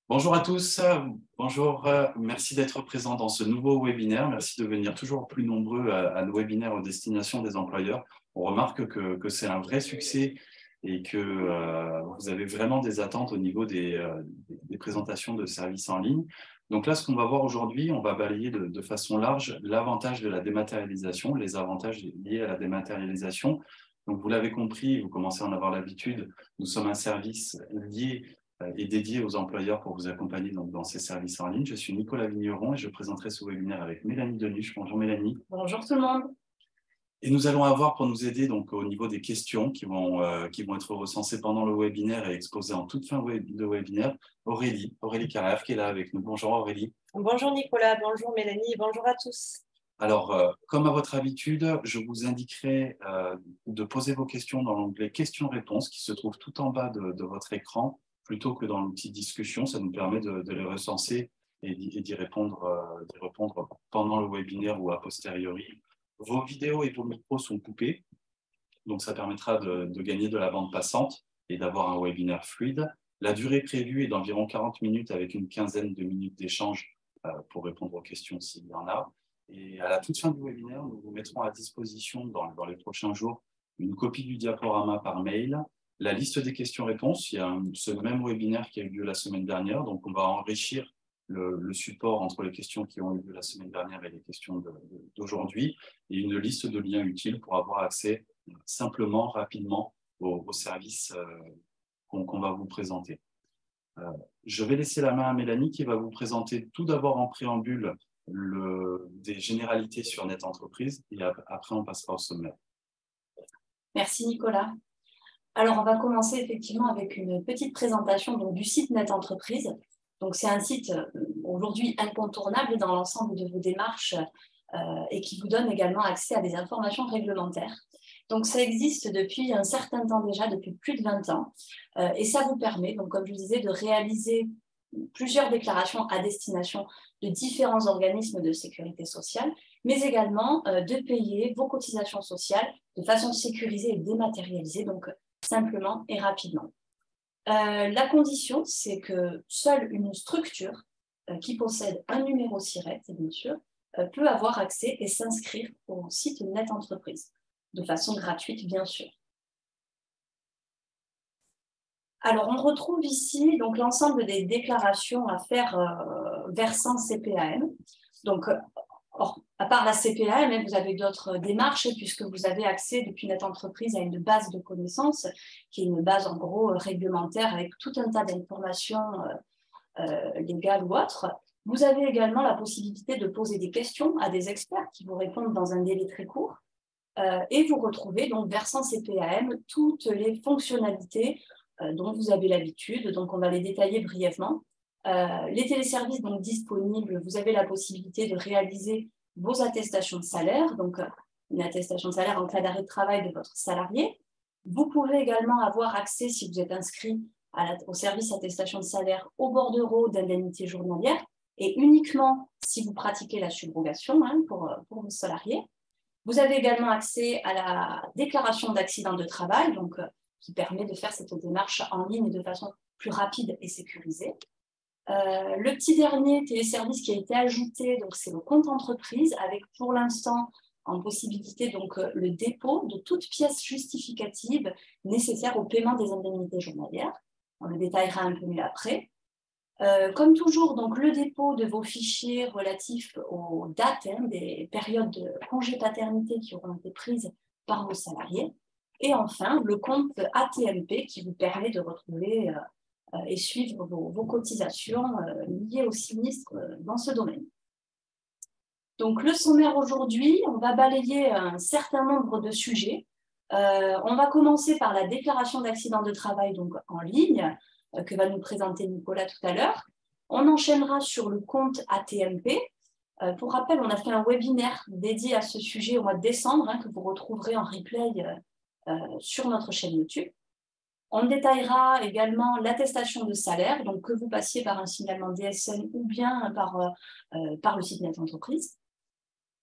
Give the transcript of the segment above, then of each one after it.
Bonjour à tous, bonjour, merci d'être présent dans ce nouveau webinaire. Merci de venir toujours plus nombreux à nos webinaires aux destinations des employeurs. On remarque que c'est un vrai succès et que vous avez vraiment des attentes au niveau des présentations de services en ligne. Donc là, ce qu'on va voir aujourd'hui, on va balayer de façon large l'avantage de la dématérialisation, les avantages liés à la dématérialisation. Donc vous l'avez compris, vous commencez à en avoir l'habitude, nous sommes un service lié et dédié aux employeurs pour vous accompagner dans ces services en ligne. Je suis Nicolas Vigneron et je présenterai ce webinaire avec Mélanie Denuche. Bonjour Mélanie. Bonjour tout le monde. Et nous allons avoir pour nous aider donc, au niveau des questions qui vont être recensées pendant le webinaire et exposées en toute fin de webinaire, Aurélie Carrère qui est là avec nous. Bonjour Aurélie. Bonjour Nicolas, bonjour Mélanie et bonjour à tous. Alors, comme à votre habitude, je vous indiquerai de poser vos questions dans l'onglet questions-réponses qui se trouve tout en bas de votre écran, plutôt que dans l'outil discussion. Ça nous permet de les recenser et d'y répondre pendant le webinaire ou a posteriori. Vos vidéos et vos micros sont coupés, donc ça permettra de gagner de la bande passante et d'avoir un webinaire fluide. La durée prévue est d'environ 40 minutes avec une quinzaine de minutes d'échange pour répondre aux questions s'il y en a. Et à la toute fin du webinaire, nous vous mettrons à disposition dans les prochains jours une copie du diaporama par mail, la liste des questions-réponses. Il y a ce même webinaire qui a eu lieu la semaine dernière, donc on va enrichir le support entre les questions qui ont eu lieu la semaine dernière et les questions d'aujourd'hui, et une liste de liens utiles pour avoir accès simplement, rapidement aux services qu'on va vous présenter. Je vais laisser la main à Mélanie qui va vous présenter tout d'abord en préambule des généralités sur Net Entreprise et après on passera au sommaire. Merci Nicolas. Alors on va commencer effectivement avec une petite présentation donc, du site Net Entreprise. Donc c'est un site aujourd'hui incontournable dans l'ensemble de vos démarches et qui vous donne également accès à des informations réglementaires. Donc ça existe depuis un certain temps déjà, depuis plus de 20 ans, et ça vous permet, donc, comme je vous disais, de réaliser plusieurs déclarations à destination de différents organismes de sécurité sociale, mais également de payer vos cotisations sociales de façon sécurisée et dématérialisée, donc simplement et rapidement. La condition, c'est que seule une structure qui possède un numéro SIRET, bien sûr, peut avoir accès et s'inscrire au site Net Entreprise, de façon gratuite, bien sûr. Alors, on retrouve ici donc l'ensemble des déclarations à faire versant CPAM. Donc, à part la CPAM, vous avez d'autres démarches puisque vous avez accès depuis Net Entreprise à une base de connaissances qui est une base en gros réglementaire avec tout un tas d'informations légales ou autres. Vous avez également la possibilité de poser des questions à des experts qui vous répondent dans un délai très court. Et vous retrouvez donc versant CPAM toutes les fonctionnalités dont vous avez l'habitude, donc on va les détailler brièvement. Les téléservices donc disponibles, vous avez la possibilité de réaliser vos attestations de salaire, donc une attestation de salaire en cas d'arrêt de travail de votre salarié. Vous pouvez également avoir accès, si vous êtes inscrit au service attestation de salaire, au bordereau d'indemnité journalière, et uniquement si vous pratiquez la subrogation pour vos salariés. Vous avez également accès à la déclaration d'accident de travail, donc qui permet de faire cette démarche en ligne de façon plus rapide et sécurisée. Le petit dernier téléservice qui a été ajouté, donc c'est le compte entreprise, avec pour l'instant en possibilité donc le dépôt de toute pièce justificative nécessaire au paiement des indemnités journalières. On le détaillera un peu mieux après. Comme toujours, donc, le dépôt de vos fichiers relatifs aux dates des périodes de congé paternité qui auront été prises par vos salariés. Et enfin, le compte ATMP qui vous permet de retrouver et suivre vos cotisations liées au sinistre dans ce domaine. Donc, le sommaire aujourd'hui, on va balayer un certain nombre de sujets. On va commencer par la déclaration d'accident de travail donc, en ligne, que va nous présenter Nicolas tout à l'heure. On enchaînera sur le compte ATMP. Pour rappel, on a fait un webinaire dédié à ce sujet au mois de décembre, que vous retrouverez en replay sur notre chaîne YouTube. On détaillera également l'attestation de salaire, donc que vous passiez par un signalement DSN ou bien par le site Net Entreprise.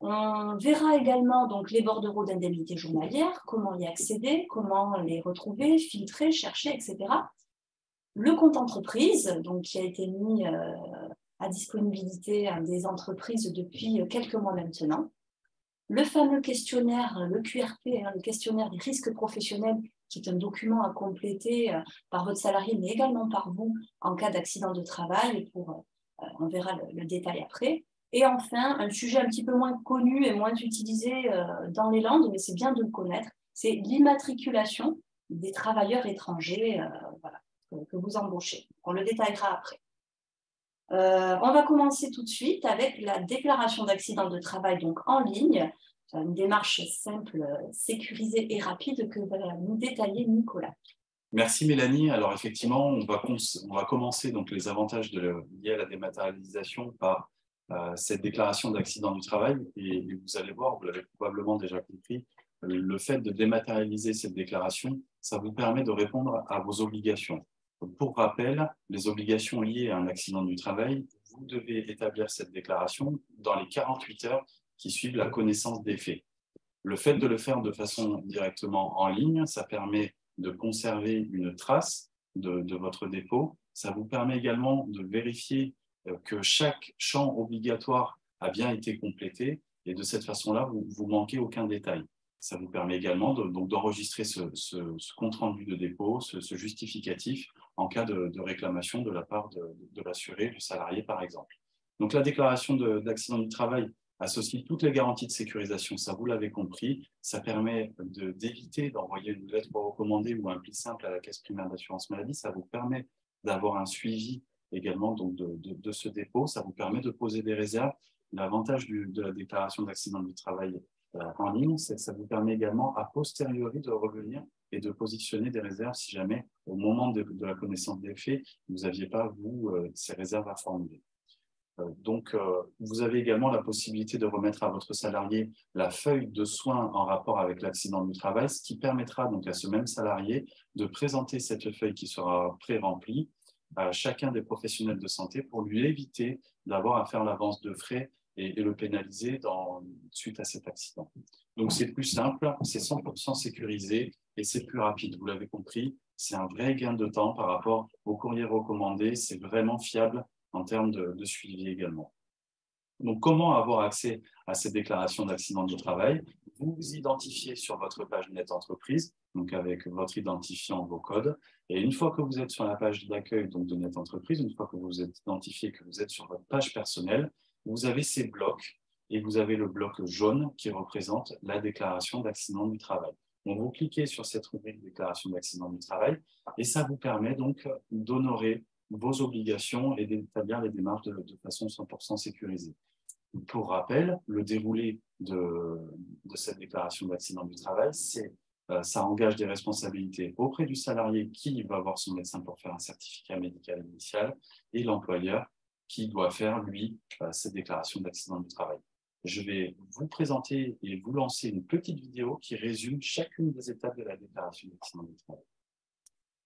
On verra également donc, les bordereaux d'indemnité journalière, comment y accéder, comment les retrouver, filtrer, chercher, etc. le compte entreprise, donc, qui a été mis à disponibilité des entreprises depuis quelques mois maintenant. Le fameux questionnaire, le QRP, le questionnaire des risques professionnels, qui est un document à compléter par votre salarié, mais également par vous en cas d'accident de travail. On verra le détail après. Et enfin, un sujet un petit peu moins connu et moins utilisé dans les Landes, mais c'est bien de le connaître, c'est l'immatriculation des travailleurs étrangers que vous embauchez. On le détaillera après. On va commencer tout de suite avec la déclaration d'accident de travail donc en ligne, une démarche simple, sécurisée et rapide que va nous détailler Nicolas. Merci Mélanie. Alors effectivement, on va commencer donc les avantages liés à la dématérialisation par cette déclaration d'accident du travail. Et vous allez voir, vous l'avez probablement déjà compris, le fait de dématérialiser cette déclaration, ça vous permet de répondre à vos obligations. Pour rappel, les obligations liées à un accident du travail, vous devez établir cette déclaration dans les 48 heures qui suivent la connaissance des faits. Le fait de le faire de façon directement en ligne, ça permet de conserver une trace de votre dépôt. Ça vous permet également de vérifier que chaque champ obligatoire a bien été complété et de cette façon-là, vous manquez aucun détail. Ça vous permet également d'enregistrer ce compte-rendu de dépôt, ce justificatif en cas de réclamation de la part de l'assuré, du salarié par exemple. Donc la déclaration d'accident du travail associe toutes les garanties de sécurisation, ça vous l'avez compris, ça permet d'éviter d'envoyer une lettre recommandée ou un pli simple à la caisse primaire d'assurance maladie, ça vous permet d'avoir un suivi également donc de ce dépôt, ça vous permet de poser des réserves. L'avantage de la déclaration d'accident du travail en ligne, c'est que ça vous permet également a posteriori de revenir et de positionner des réserves si jamais au moment de la connaissance des faits, vous n'aviez pas, vous, ces réserves à formuler. Donc, vous avez également la possibilité de remettre à votre salarié la feuille de soins en rapport avec l'accident du travail, ce qui permettra donc à ce même salarié de présenter cette feuille qui sera pré-remplie à chacun des professionnels de santé pour lui éviter d'avoir à faire l'avance de frais et le pénaliser suite à cet accident. Donc, c'est plus simple, c'est 100% sécurisé et c'est plus rapide. Vous l'avez compris, c'est un vrai gain de temps par rapport au courrier recommandé. C'est vraiment fiable en termes de suivi également. Donc, comment avoir accès à cette déclaration d'accident du travail? Vous vous identifiez sur votre page Net Entreprise, donc avec votre identifiant, vos codes. Et une fois que vous êtes sur la page d'accueil donc de Net Entreprise, une fois que vous êtes identifié, que vous êtes sur votre page personnelle, vous avez ces blocs et vous avez le bloc jaune qui représente la déclaration d'accident du travail. Donc, vous cliquez sur cette rubrique déclaration d'accident du travail et ça vous permet donc d'honorer vos obligations et d'établir les démarches de façon 100% sécurisée. Pour rappel, le déroulé de cette déclaration d'accident du travail, ça engage des responsabilités auprès du salarié qui va voir son médecin pour faire un certificat médical initial et l'employeur qui doit faire, lui, cette déclaration d'accident du travail. Je vais vous présenter et vous lancer une petite vidéo qui résume chacune des étapes de la déclaration d'accident du travail.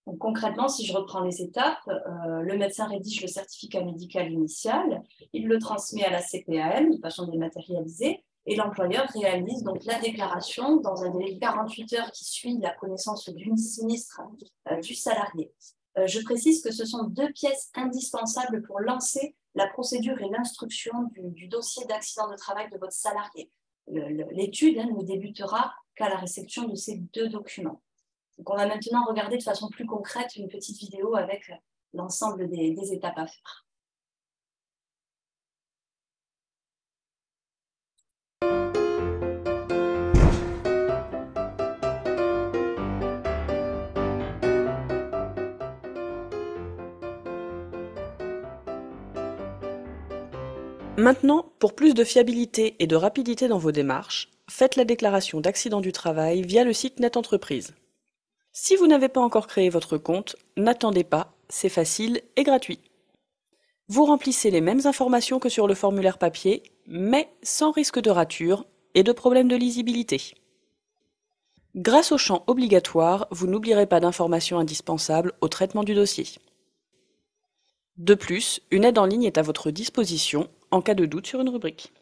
Donc, concrètement, si je reprends les étapes, le médecin rédige le certificat médical initial, il le transmet à la CPAM de façon dématérialisée et l'employeur réalise donc la déclaration dans un délai de 48 heures qui suit la connaissance du sinistre du salarié. Je précise que ce sont deux pièces indispensables pour lancer la procédure et l'instruction du dossier d'accident de travail de votre salarié. L'étude ne débutera qu'à la réception de ces deux documents. Donc, on va maintenant regarder de façon plus concrète une petite vidéo avec l'ensemble des étapes à faire. Maintenant, pour plus de fiabilité et de rapidité dans vos démarches, faites la déclaration d'accident du travail via le site Net Entreprise. Si vous n'avez pas encore créé votre compte, n'attendez pas, c'est facile et gratuit. Vous remplissez les mêmes informations que sur le formulaire papier, mais sans risque de rature et de problème de lisibilité. Grâce au champ obligatoire, vous n'oublierez pas d'informations indispensables au traitement du dossier. De plus, une aide en ligne est à votre disposition en cas de doute sur une rubrique.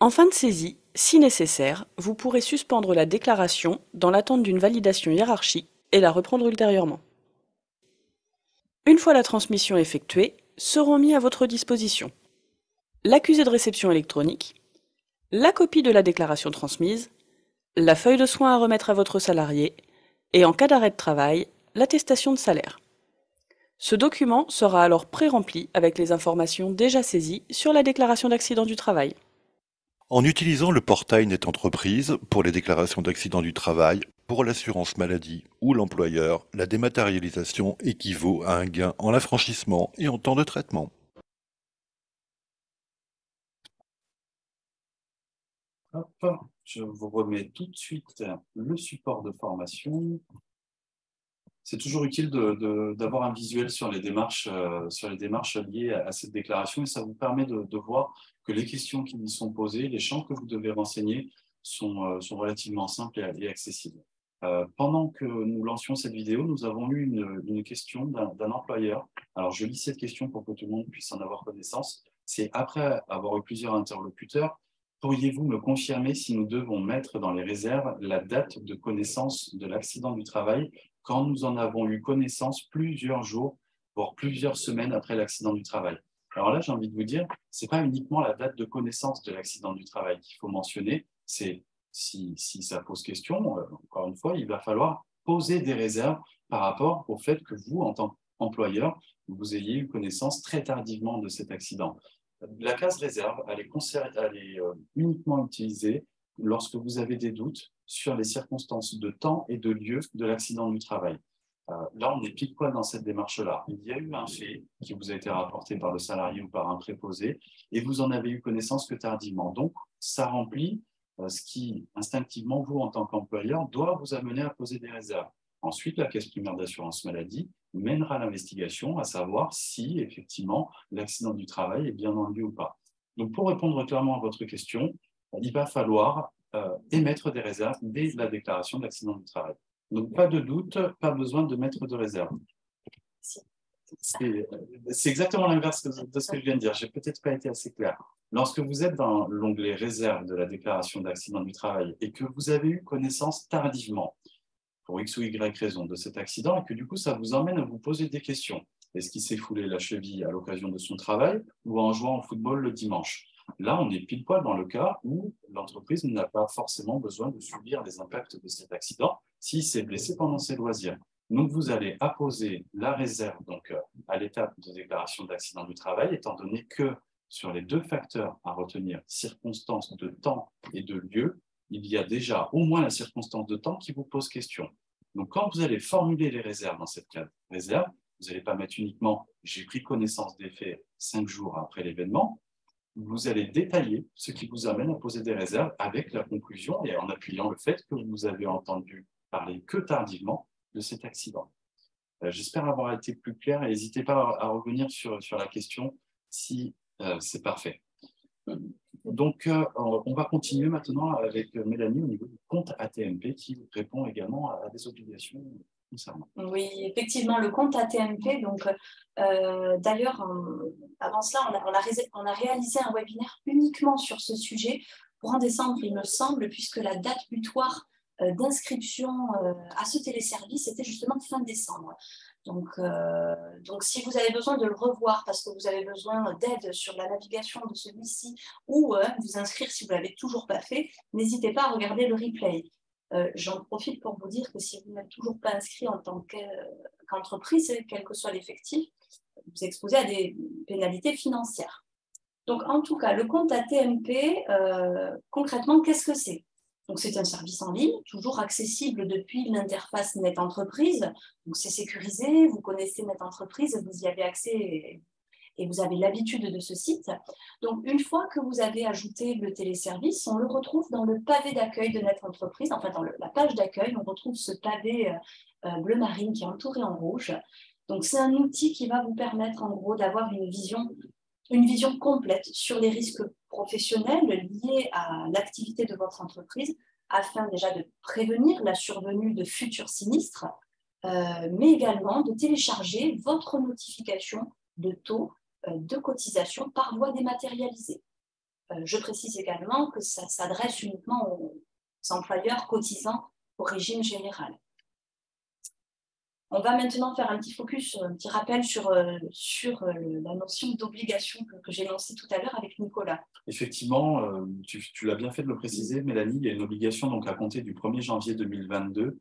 En fin de saisie, si nécessaire, vous pourrez suspendre la déclaration dans l'attente d'une validation hiérarchique et la reprendre ultérieurement. Une fois la transmission effectuée, seront mis à votre disposition l'accusé de réception électronique, la copie de la déclaration transmise, la feuille de soins à remettre à votre salarié et, en cas d'arrêt de travail, l'attestation de salaire. Ce document sera alors pré-rempli avec les informations déjà saisies sur la déclaration d'accident du travail. En utilisant le portail Net Entreprise pour les déclarations d'accident du travail, pour l'assurance maladie ou l'employeur, la dématérialisation équivaut à un gain en affranchissement et en temps de traitement. Hop, je vous remets tout de suite le support de formation. C'est toujours utile d'avoir un visuel sur les démarches liées à cette déclaration et ça vous permet de voir que les questions qui vous sont posées, les champs que vous devez renseigner sont relativement simples et accessibles. Pendant que nous lancions cette vidéo, nous avons eu une question d'un employeur. Alors, je lis cette question pour que tout le monde puisse en avoir connaissance. C'est après avoir eu plusieurs interlocuteurs, pourriez-vous me confirmer si nous devons mettre dans les réserves la date de connaissance de l'accident du travail quand nous en avons eu connaissance plusieurs jours, voire plusieurs semaines après l'accident du travail? Alors là, j'ai envie de vous dire, ce n'est pas uniquement la date de connaissance de l'accident du travail qu'il faut mentionner, c'est si ça pose question, encore une fois, il va falloir poser des réserves par rapport au fait que vous, en tant qu'employeur, vous ayez eu connaissance très tardivement de cet accident. La case réserve, elle est uniquement utilisée lorsque vous avez des doutes sur les circonstances de temps et de lieu de l'accident du travail. Là, on est pile poil dans cette démarche-là. Il y a eu un fait qui vous a été rapporté par le salarié ou par un préposé et vous en avez eu connaissance que tardivement. Donc, ça remplit ce qui, instinctivement, vous, en tant qu'employeur, doit vous amener à poser des réserves. Ensuite, la caisse primaire d'assurance maladie mènera l'investigation à savoir si, effectivement, l'accident du travail est bien en lieu ou pas. Donc, pour répondre clairement à votre question, il va falloir émettre des réserves dès la déclaration de l'accident du travail. Donc, pas de doute, pas besoin de mettre de réserve. C'est exactement l'inverse de ce que je viens de dire. Je n'ai peut-être pas été assez clair. Lorsque vous êtes dans l'onglet réserve de la déclaration d'accident du travail et que vous avez eu connaissance tardivement, pour X ou Y raison, de cet accident, et que du coup, ça vous emmène à vous poser des questions. Est-ce qu'il s'est foulé la cheville à l'occasion de son travail ou en jouant au football le dimanche? Là, on est pile poil dans le cas où l'entreprise n'a pas forcément besoin de subir les impacts de cet accident s'il s'est blessé pendant ses loisirs. Donc, vous allez apposer la réserve à l'étape de déclaration d'accident du travail, étant donné que sur les deux facteurs à retenir, circonstances de temps et de lieu, il y a déjà au moins la circonstance de temps qui vous pose question. Donc, quand vous allez formuler les réserves dans cette réserve, vous n'allez pas mettre uniquement « j'ai pris connaissance des faits 5 jours après l'événement », vous allez détailler ce qui vous amène à poser des réserves avec la conclusion et en appuyant le fait que vous avez entendu parler que tardivement de cet accident. J'espère avoir été plus clair et n'hésitez pas à revenir sur la question si c'est parfait. Donc, on va continuer maintenant avec Mélanie au niveau du compte ATMP qui répond également à des obligations concernant. Oui, effectivement, le compte ATMP, donc d'ailleurs, avant cela, on a réalisé un webinaire uniquement sur ce sujet courant décembre, il me semble, puisque la date butoir d'inscription à ce téléservice était justement fin décembre. Donc, si vous avez besoin de le revoir parce que vous avez besoin d'aide sur la navigation de celui-ci ou vous inscrire si vous ne l'avez toujours pas fait, n'hésitez pas à regarder le replay. J'en profite pour vous dire que si vous n'êtes toujours pas inscrit en tant qu'entreprise, quel que soit l'effectif, vous exposez à des pénalités financières. Donc, en tout cas, le compte ATMP, concrètement, qu'est-ce que c'est? Donc, c'est un service en ligne, toujours accessible depuis l'interface Net Entreprise. Donc, c'est sécurisé, vous connaissez Net Entreprise, vous y avez accès et vous avez l'habitude de ce site. Donc, une fois que vous avez ajouté le téléservice, on le retrouve dans le pavé d'accueil de Net Entreprise. Enfin, dans la page d'accueil, on retrouve ce pavé bleu marine qui est entouré en rouge. Donc, c'est un outil qui va vous permettre, en gros, d'avoir une vision complète sur les risques professionnels liés à l'activité de votre entreprise, afin déjà de prévenir la survenue de futurs sinistres, mais également de télécharger votre notification de taux de cotisation par voie dématérialisée. Je précise également que ça s'adresse uniquement aux employeurs cotisants au régime général. On va maintenant faire un petit focus, un petit rappel sur la notion d'obligation que j'ai lancée tout à l'heure avec Nicolas. Effectivement, tu l'as bien fait de le préciser, Mélanie, il y a une obligation donc, à compter du 1er janvier 2022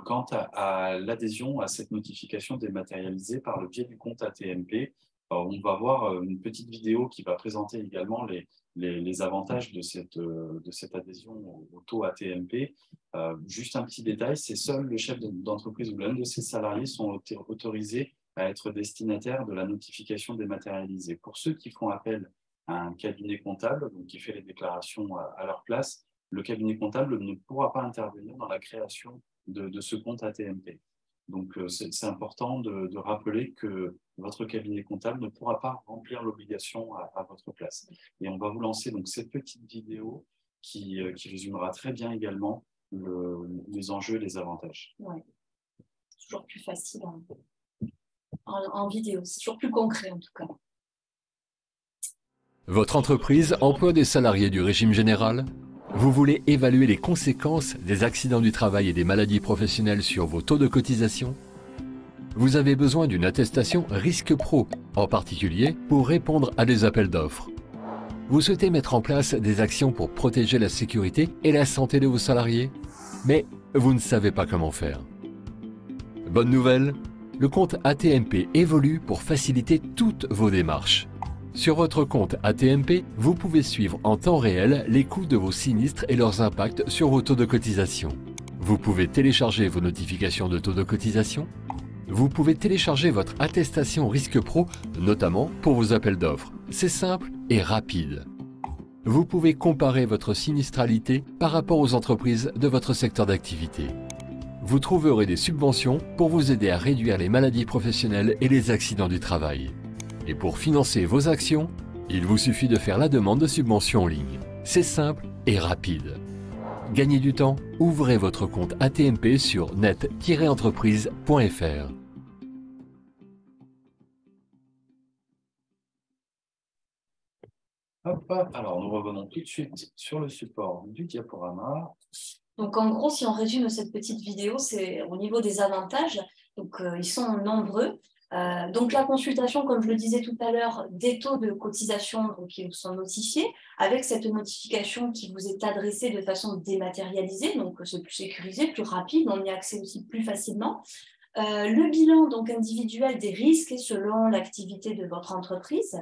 quant à l'adhésion à cette notification dématérialisée par le biais du compte ATMP. On va voir une petite vidéo qui va présenter également les avantages de cette adhésion au taux ATMP. Juste un petit détail, c'est seul le chef d'entreprise ou l'un de ses salariés sont autorisés à être destinataires de la notification dématérialisée. Pour ceux qui font appel à un cabinet comptable, donc qui fait les déclarations à leur place, le cabinet comptable ne pourra pas intervenir dans la création de ce compte ATMP. Donc, c'est important de rappeler que votre cabinet comptable ne pourra pas remplir l'obligation à votre place. Et on va vous lancer donc cette petite vidéo qui résumera très bien également les enjeux et les avantages. Ouais. C'est toujours plus facile en vidéo, c'est toujours plus concret en tout cas. Votre entreprise emploie des salariés du régime général? Vous voulez évaluer les conséquences des accidents du travail et des maladies professionnelles sur vos taux de cotisation? Vous avez besoin d'une attestation Risque Pro, en particulier pour répondre à des appels d'offres. Vous souhaitez mettre en place des actions pour protéger la sécurité et la santé de vos salariés, mais vous ne savez pas comment faire. Bonne nouvelle, le compte ATMP évolue pour faciliter toutes vos démarches. Sur votre compte ATMP, vous pouvez suivre en temps réel les coûts de vos sinistres et leurs impacts sur vos taux de cotisation. Vous pouvez télécharger vos notifications de taux de cotisation. Vous pouvez télécharger votre attestation Risque Pro, notamment pour vos appels d'offres. C'est simple et rapide. Vous pouvez comparer votre sinistralité par rapport aux entreprises de votre secteur d'activité. Vous trouverez des subventions pour vous aider à réduire les maladies professionnelles et les accidents du travail. Et pour financer vos actions, il vous suffit de faire la demande de subvention en ligne. C'est simple et rapide. Gagnez du temps, ouvrez votre compte ATMP sur net-entreprise.fr. Hop, alors nous revenons tout de suite sur le support du diaporama. Donc en gros, si on résume cette petite vidéo, c'est au niveau des avantages. Donc ils sont nombreux. Donc la consultation, comme je le disais tout à l'heure, des taux de cotisation donc, qui vous sont notifiés, avec cette notification qui vous est adressée de façon dématérialisée, donc c'est plus sécurisé, plus rapide, on y a accès aussi plus facilement. Le bilan donc, individuel des risques selon l'activité de votre entreprise,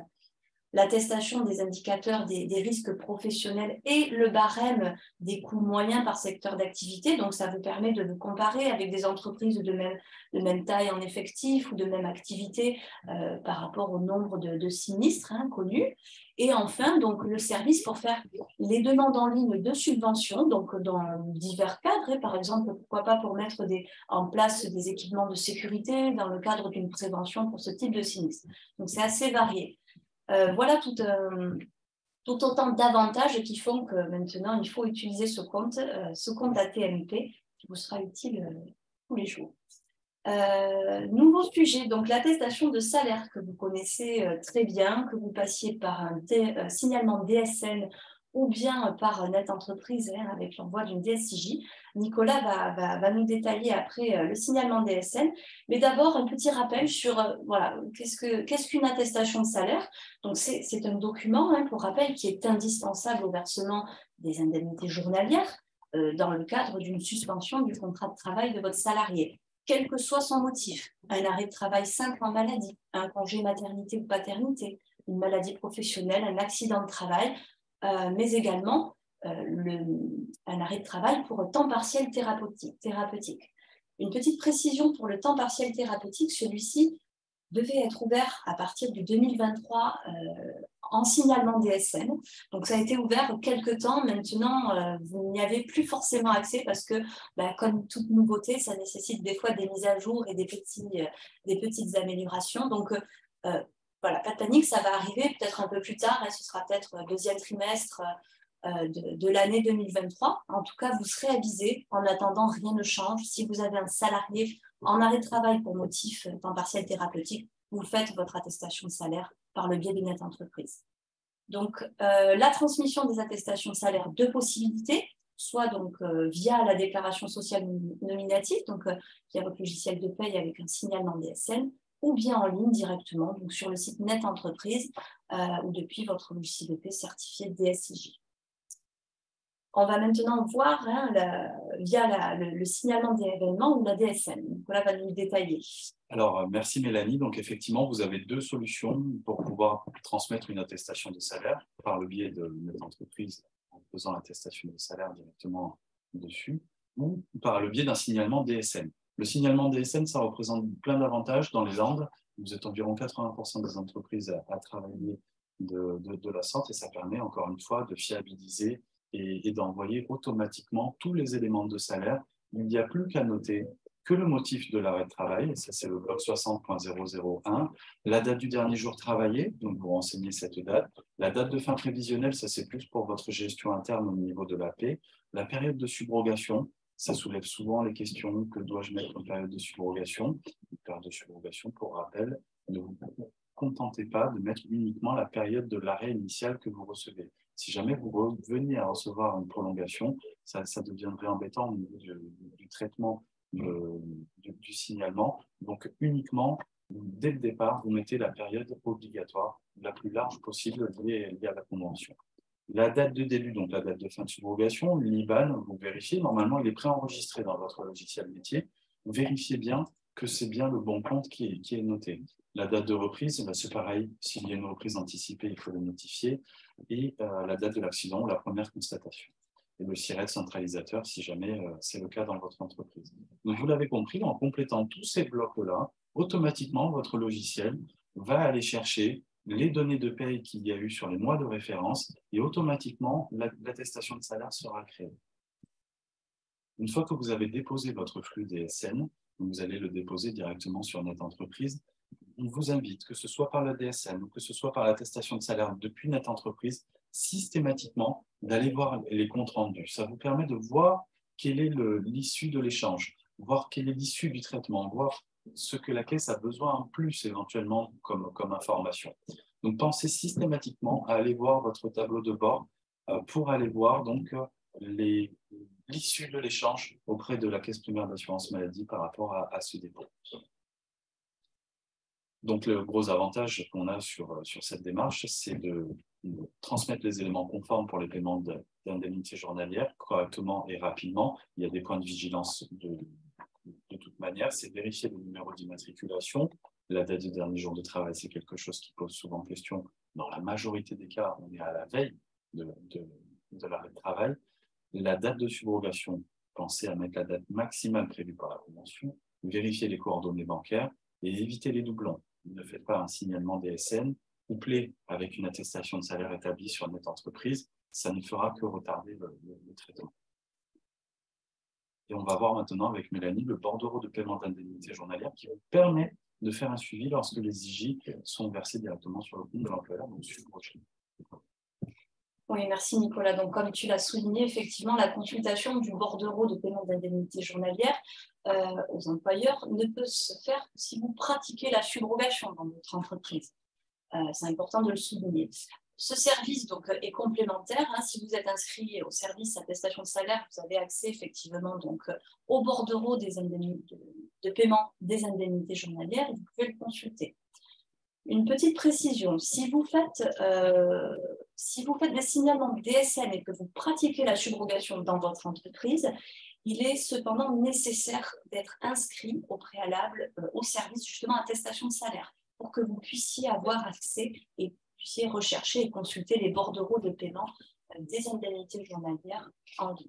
l'attestation des indicateurs des risques professionnels et le barème des coûts moyens par secteur d'activité. Donc, ça vous permet de vous comparer avec des entreprises de même taille en effectif ou de même activité par rapport au nombre de sinistres connus. Et enfin, donc, le service pour faire les demandes en ligne de subventions, donc dans divers cadres, par exemple, pourquoi pas pour mettre en place des équipements de sécurité dans le cadre d'une prévention pour ce type de sinistre. Donc, c'est assez varié. Voilà tout autant d'avantages qui font que maintenant, il faut utiliser ce compte ATMP qui vous sera utile tous les jours. Nouveau sujet, donc l'attestation de salaire que vous connaissez très bien, que vous passiez par un signalement DSN ou bien par Net Entreprise avec l'envoi d'une DSIJ. Nicolas va nous détailler après le signalement DSN. Mais d'abord, un petit rappel sur voilà, qu'est-ce qu'une attestation de salaire. Donc, c'est un document, pour rappel, qui est indispensable au versement des indemnités journalières dans le cadre d'une suspension du contrat de travail de votre salarié, quel que soit son motif. Un arrêt de travail simple en maladie, un congé maternité ou paternité, une maladie professionnelle, un accident de travail, mais également un arrêt de travail pour temps partiel thérapeutique. Une petite précision pour le temps partiel thérapeutique, celui-ci devait être ouvert à partir du 2023 en signalement DSN. Donc, ça a été ouvert quelques temps. Maintenant, vous n'y avez plus forcément accès parce que, comme toute nouveauté, ça nécessite des fois des mises à jour et des petites améliorations. Donc, voilà, pas de panique, ça va arriver peut-être un peu plus tard. Ce sera peut-être le deuxième trimestre de l'année 2023. En tout cas, vous serez avisé. En attendant, rien ne change. Si vous avez un salarié en arrêt de travail pour motif temps partiel thérapeutique, vous faites votre attestation de salaire par le biais de Net Entreprise. Donc, la transmission des attestations de salaire, deux possibilités. soit donc via la déclaration sociale nominative, donc via votre logiciel de paye avec un signalement DSN, ou bien en ligne directement, donc sur le site Net Entreprise ou depuis votre logiciel de paie certifié DSIJ. On va maintenant voir via le signalement des événements ou la DSN. Nicolas va nous le détailler. Alors, merci Mélanie. Donc, effectivement, vous avez deux solutions pour pouvoir transmettre une attestation de salaire par le biais de notre entreprise en faisant l'attestation de salaire directement dessus ou par le biais d'un signalement DSN. Le signalement DSN, ça représente plein d'avantages dans les Landes. Vous êtes environ 80% des entreprises à travailler de la sorte et ça permet encore une fois de fiabiliser et d'envoyer automatiquement tous les éléments de salaire. Il n'y a plus qu'à noter que le motif de l'arrêt de travail, ça c'est le bloc 60.001, la date du dernier jour travaillé, donc vous renseignez cette date, la date de fin prévisionnelle, ça c'est plus pour votre gestion interne au niveau de l'AP, la période de subrogation, ça soulève souvent les questions, que dois-je mettre en période de subrogation? Une période de subrogation, pour rappel, ne vous contentez pas de mettre uniquement la période de l'arrêt initial que vous recevez. Si jamais vous veniez à recevoir une prolongation, ça deviendrait embêtant au niveau du traitement du signalement. Donc uniquement, dès le départ, vous mettez la période obligatoire la plus large possible liée à la convention. La date de début, donc la date de fin de subrogation, l'IBAN, vous vérifiez, normalement il est préenregistré dans votre logiciel métier. Vous vérifiez bien que c'est bien le bon compte qui est noté. La date de reprise, c'est pareil, s'il y a une reprise anticipée, il faut le notifier. Et la date de l'accident ou la première constatation. Et le SIRET centralisateur, si jamais c'est le cas dans votre entreprise. Donc, vous l'avez compris, en complétant tous ces blocs-là, automatiquement, votre logiciel va aller chercher les données de paye qu'il y a eu sur les mois de référence et automatiquement, l'attestation de salaire sera créée. Une fois que vous avez déposé votre flux DSN, vous allez le déposer directement sur Net Entreprise. On vous invite, que ce soit par la DSN ou que ce soit par l'attestation de salaire depuis Net Entreprise, systématiquement d'aller voir les comptes rendus. Ça vous permet de voir quelle est l'issue de l'échange, voir quelle est l'issue du traitement, voir ce que la caisse a besoin en plus éventuellement comme information. Donc pensez systématiquement à aller voir votre tableau de bord pour aller voir donc l'issue de l'échange auprès de la caisse primaire d'assurance maladie par rapport à ce dépôt. Donc, le gros avantage qu'on a sur cette démarche, c'est de transmettre les éléments conformes pour les paiements d'indemnités journalières correctement et rapidement. Il y a des points de vigilance de toute manière. C'est vérifier le numéro d'immatriculation. La date du dernier jour de travail, c'est quelque chose qui pose souvent question. Dans la majorité des cas, on est à la veille de l'arrêt de travail. La date de subrogation, pensez à mettre la date maximale prévue par la convention. Vérifier les coordonnées bancaires et éviter les doublons. Ne faites pas un signalement DSN couplé avec une attestation de salaire établie sur Net Entreprise, ça ne fera que retarder le traitement. Et on va voir maintenant avec Mélanie le bordereau de paiement d'indemnité journalière qui vous permet de faire un suivi lorsque les IJ sont versés directement sur le compte de l'employeur, donc subrogé. Oui, merci Nicolas. Donc, comme tu l'as souligné, effectivement, la consultation du bordereau de paiement d'indemnité journalière aux employeurs ne peut se faire que si vous pratiquez la subrogation dans votre entreprise. C'est important de le souligner. Ce service donc, est complémentaire. Si vous êtes inscrit au service attestation de salaire, vous avez accès effectivement donc, au bordereau de paiement des indemnités journalières et vous pouvez le consulter. Une petite précision, si vous faites des signalements DSN et que vous pratiquez la subrogation dans votre entreprise, il est cependant nécessaire d'être inscrit au préalable au service justement attestation de salaire pour que vous puissiez avoir accès et puissiez rechercher et consulter les bordereaux de paiement des indemnités journalières en ligne.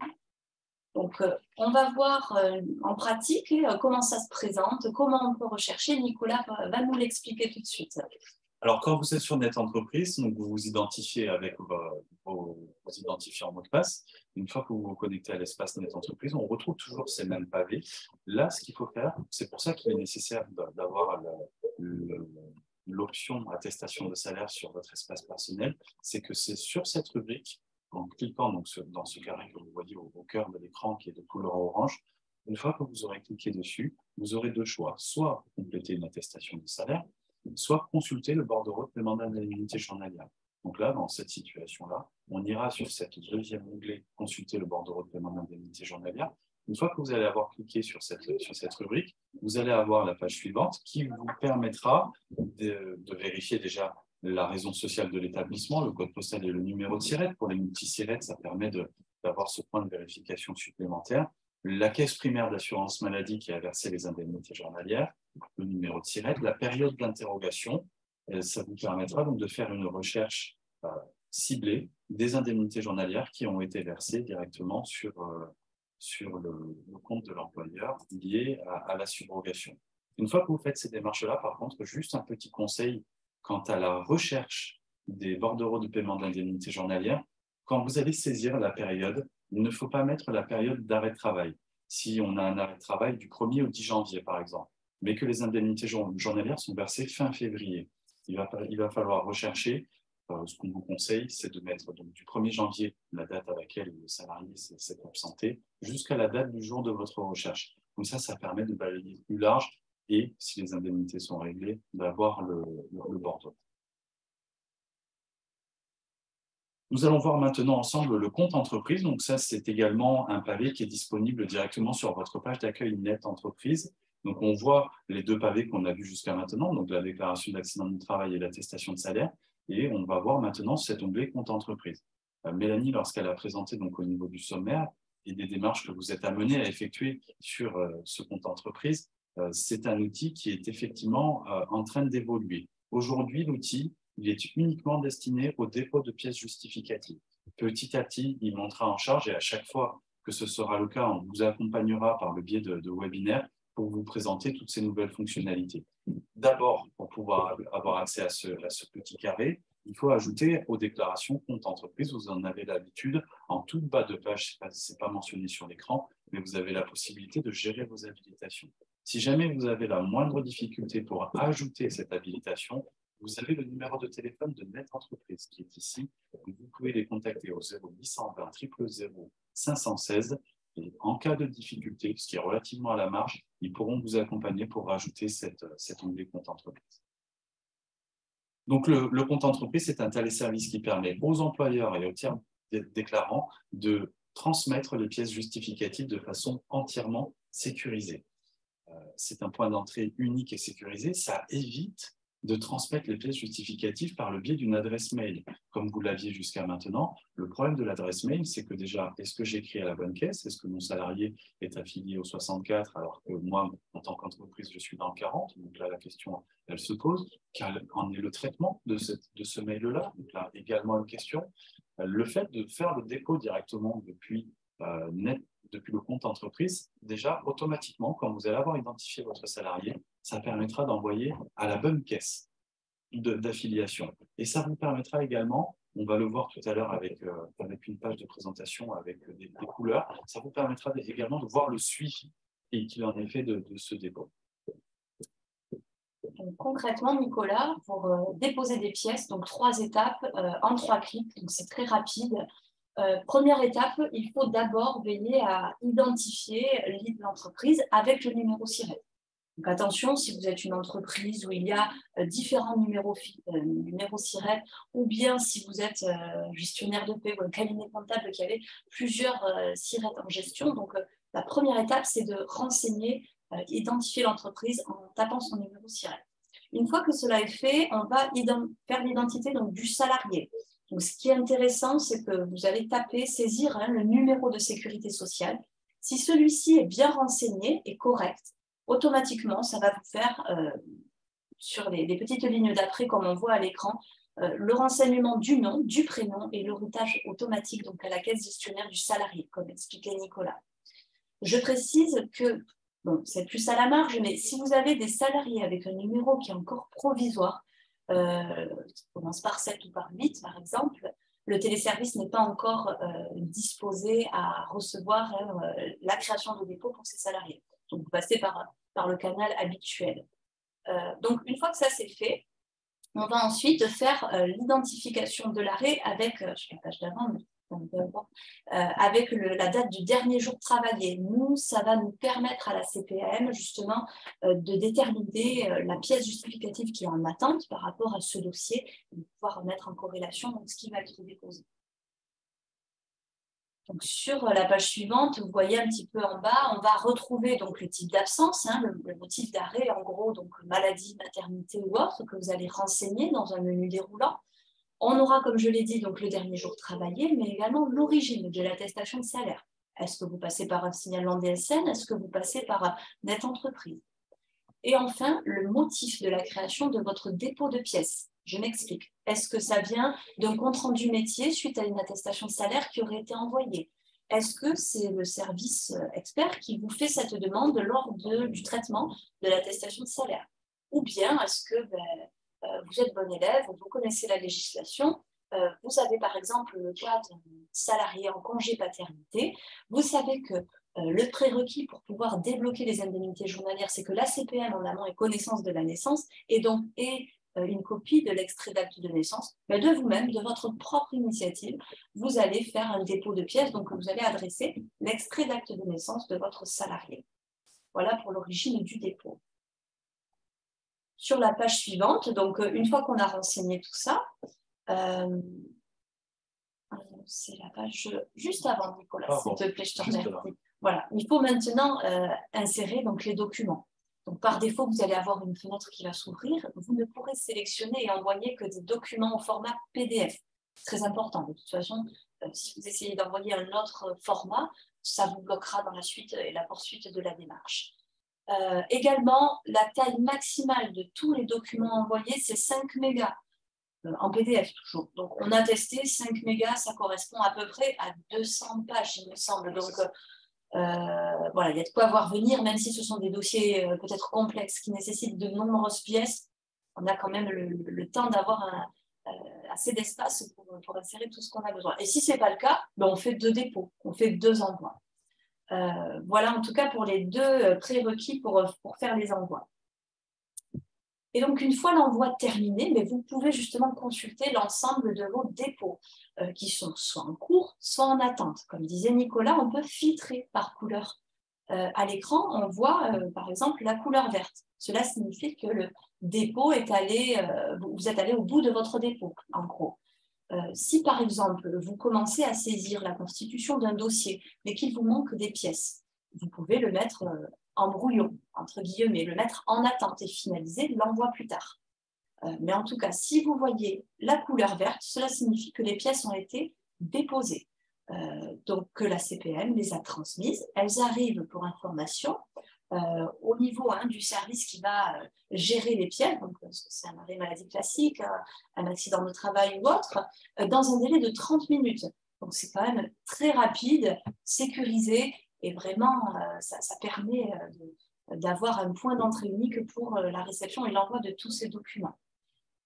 Donc, on va voir en pratique comment ça se présente, comment on peut rechercher. Nicolas va nous l'expliquer tout de suite. Alors, quand vous êtes sur Net Entreprise, donc vous vous identifiez avec vos identifiants mot de passe. Une fois que vous vous connectez à l'espace Net Entreprise, on retrouve toujours ces mêmes pavés. Là, ce qu'il faut faire, c'est pour ça qu'il est nécessaire d'avoir l'option attestation de salaire sur votre espace personnel, c'est que c'est sur cette rubrique, en cliquant donc dans ce carré que vous voyez au cœur de l'écran qui est de couleur orange, une fois que vous aurez cliqué dessus, vous aurez deux choix. Soit compléter une attestation de salaire, soit consulter le bordereau de paiement d'indemnité journalière. Donc là, dans cette situation-là, on ira sur cette deuxième onglet « Consulter le bordereau de paiement d'indemnité journalière ». Une fois que vous allez avoir cliqué sur cette rubrique, vous allez avoir la page suivante qui vous permettra de vérifier déjà la raison sociale de l'établissement, le code postal et le numéro de SIRET. Pour les multi-SIRET, ça permet d'avoir ce point de vérification supplémentaire. La caisse primaire d'assurance maladie qui a versé les indemnités journalières, le numéro de SIRET, la période d'interrogation. Ça vous permettra donc de faire une recherche ciblée des indemnités journalières qui ont été versées directement sur le compte de l'employeur lié à la subrogation. Une fois que vous faites ces démarches-là, par contre, juste un petit conseil quant à la recherche des bordereaux de paiement d'indemnités journalières. Quand vous allez saisir la période, il ne faut pas mettre la période d'arrêt de travail. Si on a un arrêt de travail du 1er au 10 janvier, par exemple, mais que les indemnités journalières sont versées fin février, il va falloir rechercher. Ce qu'on vous conseille, c'est de mettre donc, du 1er janvier, la date à laquelle le salarié s'est absenté, jusqu'à la date du jour de votre recherche. Comme ça permet de balayer plus large et, si les indemnités sont réglées, d'avoir le bordereau. Nous allons voir maintenant ensemble le compte entreprise. Donc ça, c'est également un pavé qui est disponible directement sur votre page d'accueil Net Entreprise. Donc on voit les deux pavés qu'on a vus jusqu'à maintenant, donc la déclaration d'accident du travail et l'attestation de salaire. Et on va voir maintenant cet onglet compte entreprise. Mélanie, lorsqu'elle a présenté donc, au niveau du sommaire et des démarches que vous êtes amenés à effectuer sur ce compte entreprise, c'est un outil qui est effectivement en train d'évoluer. Aujourd'hui, l'outil, il est uniquement destiné au dépôt de pièces justificatives. Petit à petit, il montera en charge et à chaque fois que ce sera le cas, on vous accompagnera par le biais de webinaires pour vous présenter toutes ces nouvelles fonctionnalités. D'abord, pour pouvoir avoir accès à ce petit carré, il faut ajouter aux déclarations compte entreprise. Vous en avez l'habitude, en tout bas de page, ce n'est pas mentionné sur l'écran, mais vous avez la possibilité de gérer vos habilitations. Si jamais vous avez la moindre difficulté pour ajouter cette habilitation, vous avez le numéro de téléphone de Net Entreprise qui est ici. Vous pouvez les contacter au 0820 000 516. Et en cas de difficulté, ce qui est relativement à la marge, ils pourront vous accompagner pour rajouter cet onglet compte entreprise. Donc, le compte entreprise, c'est un téléservice qui permet aux employeurs et aux tiers déclarants de transmettre les pièces justificatives de façon entièrement sécurisée. C'est un point d'entrée unique et sécurisé. Ça évite de transmettre les pièces justificatives par le biais d'une adresse mail, comme vous l'aviez jusqu'à maintenant. Le problème de l'adresse mail, c'est que déjà, est-ce que j'écris à la bonne caisse? Est-ce que mon salarié est affilié au 64, alors que moi, en tant qu'entreprise, je suis dans le 40? Donc là, la question, elle se pose. Quel en est le traitement de ce mail-là? Donc là, également une question. Le fait de faire le dépôt directement depuis le compte entreprise, déjà, automatiquement, quand vous allez avoir identifié votre salarié, ça permettra d'envoyer à la bonne caisse d'affiliation. Et ça vous permettra également, on va le voir tout à l'heure avec une page de présentation avec des couleurs, ça vous permettra également de voir le suivi qu'il en est fait de ce dépôt. Donc, concrètement, Nicolas, pour déposer des pièces, donc 3 étapes en 3 clics, donc c'est très rapide. Première étape, il faut d'abord veiller à identifier l'entreprise avec le numéro SIRET. Donc attention, si vous êtes une entreprise où il y a différents numéros SIRET, ou bien si vous êtes gestionnaire de paie ou un cabinet comptable qui avait plusieurs SIRET en gestion. Donc la première étape, c'est de renseigner, identifier l'entreprise en tapant son numéro SIRET. Une fois que cela est fait, on va faire l'identité du salarié. Donc, ce qui est intéressant, c'est que vous allez saisir le numéro de sécurité sociale. Si celui-ci est bien renseigné et correct, automatiquement, ça va vous faire, sur les petites lignes d'après, comme on voit à l'écran, le renseignement du nom, du prénom et le routage automatique donc à la caisse gestionnaire du salarié, comme expliquait Nicolas. Je précise que, bon, c'est plus à la marge, mais si vous avez des salariés avec un numéro qui est encore provisoire, qui commence par 7 ou par 8 par exemple, le téléservice n'est pas encore disposé à recevoir la création de dépôt pour ses salariés. Donc vous passez par le canal habituel. Donc une fois que ça c'est fait, on va ensuite faire l'identification de l'arrêt avec, sur la page d'avant, avec la date du dernier jour travaillé. Nous, ça va nous permettre à la CPAM justement de déterminer la pièce justificative qui est en attente par rapport à ce dossier et de pouvoir mettre en corrélation donc, ce qui va être déposé. Donc, sur la page suivante, vous voyez un petit peu en bas, on va retrouver donc, le type d'absence, hein, le motif d'arrêt, en gros, donc maladie, maternité ou autre, que vous allez renseigner dans un menu déroulant. On aura, comme je l'ai dit, donc le dernier jour travaillé, mais également l'origine de l'attestation de salaire. Est-ce que vous passez par un signalement DSN? Est-ce que vous passez par Net Entreprise? Et enfin, le motif de la création de votre dépôt de pièces. Je m'explique. Est-ce que ça vient d'un compte-rendu métier suite à une attestation de salaire qui aurait été envoyée? Est-ce que c'est le service expert qui vous fait cette demande lors du traitement de l'attestation de salaire? Ou bien est-ce que vous êtes bon élève, vous connaissez la législation, vous avez par exemple le cas d'un salarié en congé paternité, vous savez que le prérequis pour pouvoir débloquer les indemnités journalières, c'est que la CPM en amont ait connaissance de la naissance et donc ait une copie de l'extrait d'acte de naissance, mais de vous-même, de votre propre initiative, vous allez faire un dépôt de pièces, donc vous allez adresser l'extrait d'acte de naissance de votre salarié. Voilà pour l'origine du dépôt. Sur la page suivante, donc une fois qu'on a renseigné tout ça, c'est la page juste avant, Nicolas, s'il te plaît, je te remercie. Voilà, il faut maintenant insérer donc, les documents. Donc, par défaut, vous allez avoir une fenêtre qui va s'ouvrir. Vous ne pourrez sélectionner et envoyer que des documents au format PDF. C'est très important. De toute façon, si vous essayez d'envoyer un autre format, ça vous bloquera dans la suite et la poursuite de la démarche. Également, la taille maximale de tous les documents envoyés, c'est 5 mégas. En PDF toujours. Donc, on a testé 5 mégas, ça correspond à peu près à 200 pages, il me semble. Donc, voilà, il y a de quoi voir venir, même si ce sont des dossiers peut-être complexes qui nécessitent de nombreuses pièces, on a quand même le temps d'avoir assez d'espace pour insérer tout ce qu'on a besoin. Et si ce n'est pas le cas, ben on fait 2 dépôts, on fait 2 envois. Voilà en tout cas pour les 2 prérequis pour faire les envois. Et donc, une fois l'envoi terminé, mais vous pouvez justement consulter l'ensemble de vos dépôts qui sont soit en cours, soit en attente. Comme disait Nicolas, on peut filtrer par couleur. À l'écran, on voit par exemple la couleur verte. Cela signifie que le dépôt est allé, vous êtes allé au bout de votre dépôt, en gros. Si par exemple, vous commencez à saisir la constitution d'un dossier, mais qu'il vous manque des pièces, vous pouvez le mettre en brouillon, entre guillemets, le mettre en attente et finaliser l'envoi plus tard. Mais en tout cas, si vous voyez la couleur verte, cela signifie que les pièces ont été déposées. Donc que la CPM les a transmises, elles arrivent pour information au niveau du service qui va gérer les pièces, donc c'est un arrêt maladie classique, un accident de travail ou autre, dans un délai de 30 minutes. Donc c'est quand même très rapide, sécurisé, et vraiment ça permet d'avoir un point d'entrée unique pour la réception et l'envoi de tous ces documents.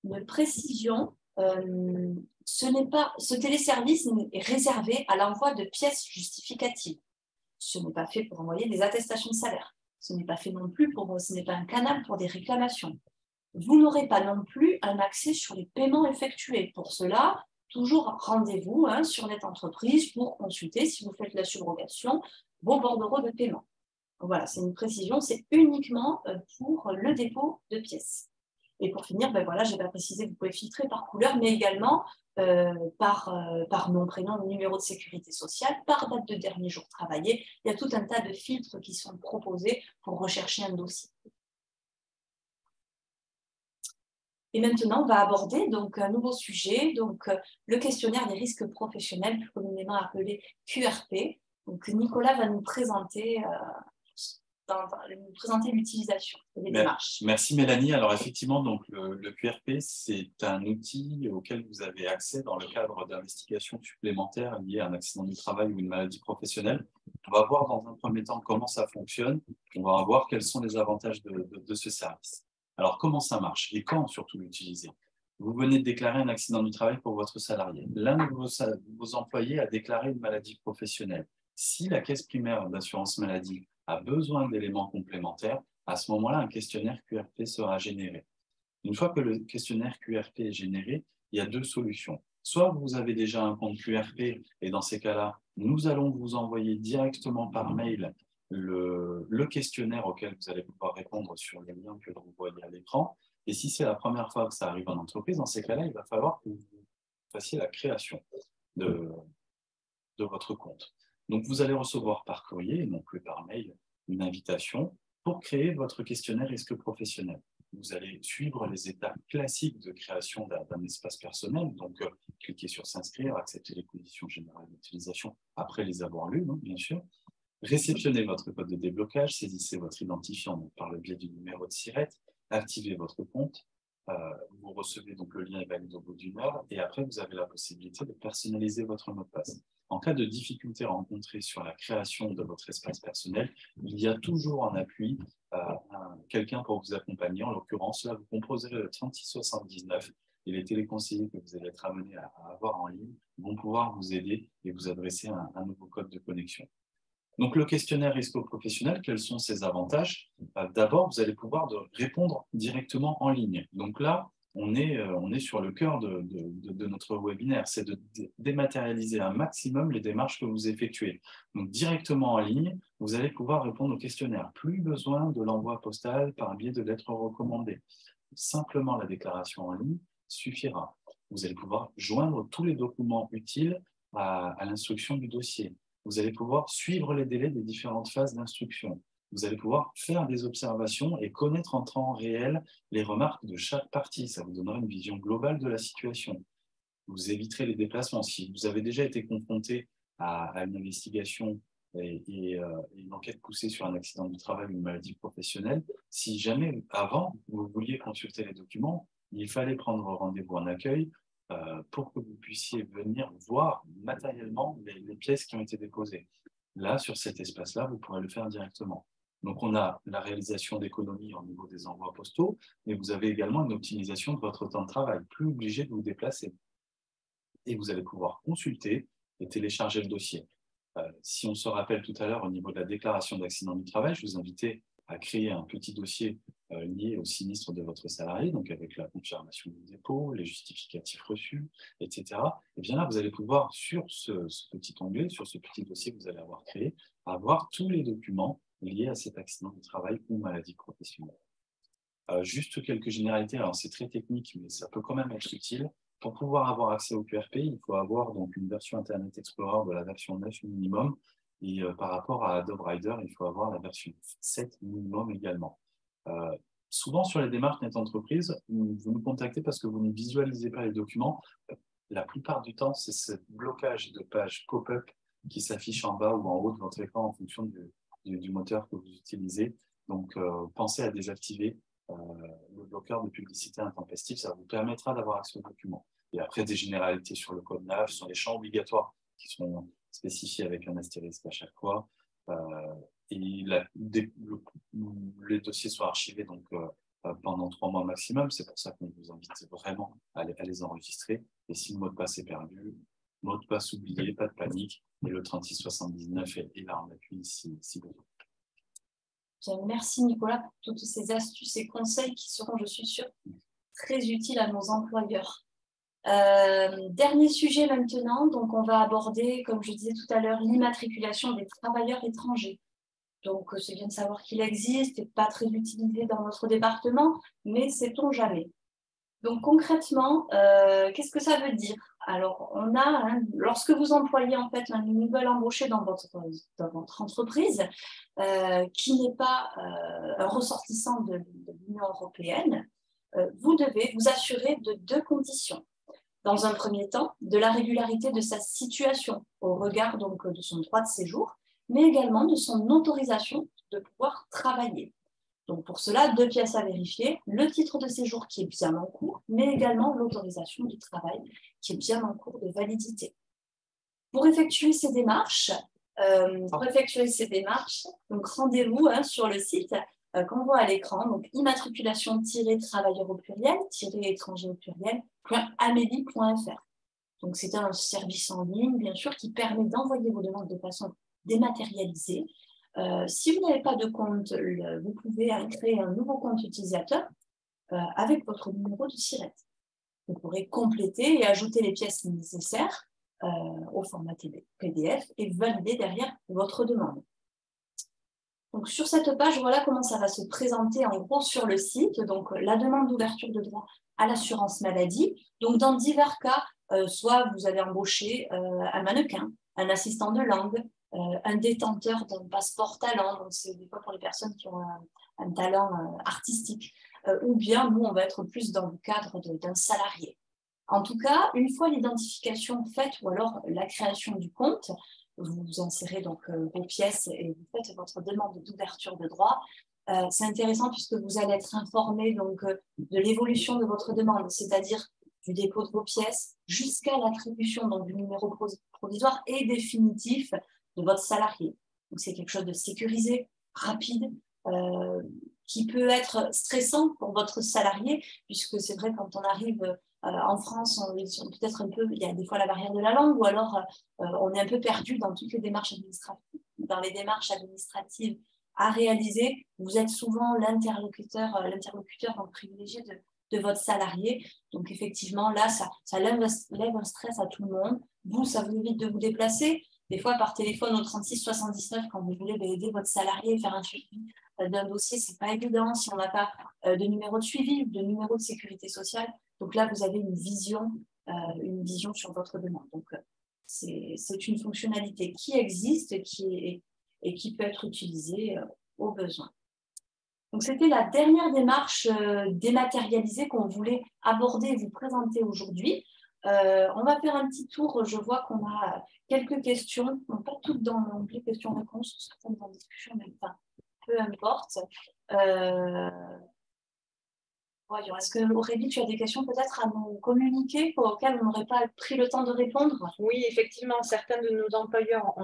Une précision, ce téléservice est réservé à l'envoi de pièces justificatives. Ce n'est pas fait pour envoyer des attestations de salaire. Ce n'est pas fait non plus ce n'est pas un canal pour des réclamations. Vous n'aurez pas non plus un accès sur les paiements effectués. Pour cela, toujours rendez-vous sur Net Entreprise pour consulter, si vous faites la subrogation, vos bordereaux de paiement. Voilà, c'est une précision, c'est uniquement pour le dépôt de pièces. Et pour finir, voilà, je n'ai pas précisé, vous pouvez filtrer par couleur, mais également par nom, prénom, numéro de sécurité sociale, par date de dernier jour travaillé. Il y a tout un tas de filtres qui sont proposés pour rechercher un dossier. Et maintenant, on va aborder donc, un nouveau sujet, donc, le questionnaire des risques professionnels, plus communément appelé QRP. Donc, Nicolas va nous présenter l'utilisation des démarches. Merci Mélanie. Alors effectivement, donc, le QRP, c'est un outil auquel vous avez accès dans le cadre d'investigations supplémentaires liées à un accident du travail ou une maladie professionnelle. On va voir dans un premier temps comment ça fonctionne. On va voir quels sont les avantages de ce service. Alors comment ça marche et quand surtout l'utiliser? Vous venez de déclarer un accident du travail pour votre salarié. L'un de vos employés a déclaré une maladie professionnelle. Si la caisse primaire d'assurance maladie a besoin d'éléments complémentaires, à ce moment-là, un questionnaire QRP sera généré. Une fois que le questionnaire QRP est généré, il y a 2 solutions. Soit vous avez déjà un compte QRP et dans ces cas-là, nous allons vous envoyer directement par mail le questionnaire auquel vous allez pouvoir répondre sur le lien que vous voyez à l'écran. Et si c'est la première fois que ça arrive en entreprise, dans ces cas-là, il va falloir que vous fassiez la création de votre compte. Donc, vous allez recevoir par courrier, et non plus par mail, une invitation pour créer votre questionnaire risque professionnel. Vous allez suivre les étapes classiques de création d'un espace personnel, donc cliquez sur s'inscrire, accepter les conditions générales d'utilisation après les avoir lues, hein, bien sûr. Réceptionnez votre code de déblocage, saisissez votre identifiant donc, par le biais du numéro de SIRET, activez votre compte, vous recevez donc le lien est valide au bout d'une heure et après vous avez la possibilité de personnaliser votre mot de passe. En cas de difficulté rencontrée sur la création de votre espace personnel, il y a toujours en appui quelqu'un pour vous accompagner. En l'occurrence, là, vous composerez le 3679 et les téléconseillers que vous allez être amenés à avoir en ligne vont pouvoir vous aider et vous adresser un nouveau code de connexion. Donc, le questionnaire risque professionnel, quels sont ses avantages? D'abord, vous allez pouvoir répondre directement en ligne. Donc là, on est sur le cœur de notre webinaire, c'est de dématérialiser un maximum les démarches que vous effectuez. Donc, directement en ligne, vous allez pouvoir répondre au questionnaire. Plus besoin de l'envoi postal par biais de lettres recommandées. Simplement, la déclaration en ligne suffira. Vous allez pouvoir joindre tous les documents utiles à l'instruction du dossier. Vous allez pouvoir suivre les délais des différentes phases d'instruction. Vous allez pouvoir faire des observations et connaître en temps réel les remarques de chaque partie. Ça vous donnera une vision globale de la situation. Vous éviterez les déplacements. Si vous avez déjà été confronté à une investigation et une enquête poussée sur un accident du travail ou une maladie professionnelle, si jamais, avant, vous vouliez consulter les documents, il fallait prendre rendez-vous en accueil, pour que vous puissiez venir voir matériellement les pièces qui ont été déposées. Là, sur cet espace-là, vous pourrez le faire directement. Donc, on a la réalisation d'économies au niveau des envois postaux, mais vous avez également une optimisation de votre temps de travail, plus obligé de vous déplacer. Et vous allez pouvoir consulter et télécharger le dossier. Si on se rappelle tout à l'heure au niveau de la déclaration d'accident du travail, je vous invitais à créer un petit dossier lié au sinistre de votre salarié, donc avec la confirmation du dépôt, les justificatifs reçus, etc. Et bien là, vous allez pouvoir, sur ce petit onglet, sur ce petit dossier que vous allez avoir créé, avoir tous les documents liés à cet accident du travail ou maladie professionnelle. Juste quelques généralités, alors c'est très technique, mais ça peut quand même être utile. Pour pouvoir avoir accès au QRP, il faut avoir donc une version Internet Explorer de la version 9 minimum. Et par rapport à Adobe Rider, il faut avoir la version 7 minimum également. Souvent, sur les démarches Net Entreprise, vous nous contactez parce que vous ne visualisez pas les documents. La plupart du temps, c'est ce blocage de page pop-up qui s'affiche en bas ou en haut de votre écran en fonction du moteur que vous utilisez. Donc, pensez à désactiver le bloqueur de publicité intempestive. Ça vous permettra d'avoir accès aux documents. Et après, des généralités sur le code NAV, sur les champs obligatoires qui sont spécifiés avec un astérisque à chaque fois. Et les dossiers sont archivés donc, pendant 3 mois maximum. C'est pour ça qu'on vous invite vraiment à les enregistrer. Et si le mot de passe est perdu, mot de passe oublié, pas de panique. Et le 3679 est là en appui si besoin. Bien, merci Nicolas pour toutes ces astuces et conseils qui seront, je suis sûre, très utiles à nos employeurs. Dernier sujet maintenant, donc on va aborder, comme je disais tout à l'heure, l'immatriculation des travailleurs étrangers. Donc c'est bien de savoir qu'il existe et pas très utilisé dans notre département, mais sait-on jamais. Donc concrètement, qu'est-ce que ça veut dire? Alors on a, lorsque vous employez en fait un nouvel embauché dans votre entreprise, qui n'est pas un ressortissant de l'Union européenne, vous devez vous assurer de 2 conditions. Dans un premier temps, de la régularité de sa situation au regard donc de son droit de séjour, mais également de son autorisation de pouvoir travailler. Donc pour cela, 2 pièces à vérifier, le titre de séjour qui est bien en cours, mais également l'autorisation du travail qui est bien en cours de validité. Pour effectuer ces démarches, donc rendez-vous sur le site qu'on voit à l'écran, donc immatriculation-travailleur au pluriel, étranger au pluriel, .amélie.fr. Donc c'est un service en ligne, bien sûr, qui permet d'envoyer vos demandes de façon dématérialisée. Si vous n'avez pas de compte, vous pouvez créer un nouveau compte utilisateur avec votre numéro de SIRET. Vous pourrez compléter et ajouter les pièces nécessaires au format PDF et valider derrière votre demande. Donc, sur cette page, voilà comment ça va se présenter en gros sur le site. Donc, la demande d'ouverture de droit à l'assurance maladie. Donc, dans divers cas, soit vous avez embauché un mannequin, un assistant de langue, un détenteur d'un passeport talent. Donc, c'est des fois pour les personnes qui ont un talent artistique. Ou bien, nous, on va être plus dans le cadre d'un salarié. En tout cas, une fois l'identification faite ou alors la création du compte, vous insérez donc vos pièces et vous faites votre demande d'ouverture de droit. C'est intéressant puisque vous allez être informé donc, de l'évolution de votre demande, c'est-à-dire du dépôt de vos pièces jusqu'à l'attribution du numéro provisoire et définitif de votre salarié. Donc c'est quelque chose de sécurisé, rapide, qui peut être stressant pour votre salarié, puisque c'est vrai quand on arrive en France, on est peut-être un peu, il y a des fois la barrière de la langue, ou alors on est un peu perdu dans toutes les démarches administratives. Dans les démarches administratives à réaliser, vous êtes souvent l'interlocuteur privilégié de votre salarié. Donc effectivement, là, ça lève un stress à tout le monde. Vous, ça vous évite de vous déplacer. Des fois, par téléphone au 36 79, quand vous voulez aider votre salarié et faire un suivi d'un dossier, c'est pas évident si on n'a pas de numéro de suivi ou de numéro de sécurité sociale. Donc là, vous avez une vision sur votre demande. Donc, c'est une fonctionnalité qui existe et qui peut être utilisée au besoin. Donc, c'était la dernière démarche dématérialisée qu'on voulait aborder et vous présenter aujourd'hui. On va faire un petit tour. Je vois qu'on a quelques questions, non pas toutes dans l'onglet questions-réponses, certaines en discussion, mais enfin, peu importe. Voyons, est-ce que Aurélie, tu as des questions peut-être à nous communiquer auxquelles on n'aurait pas pris le temps de répondre? Oui, effectivement, certains de nos employeurs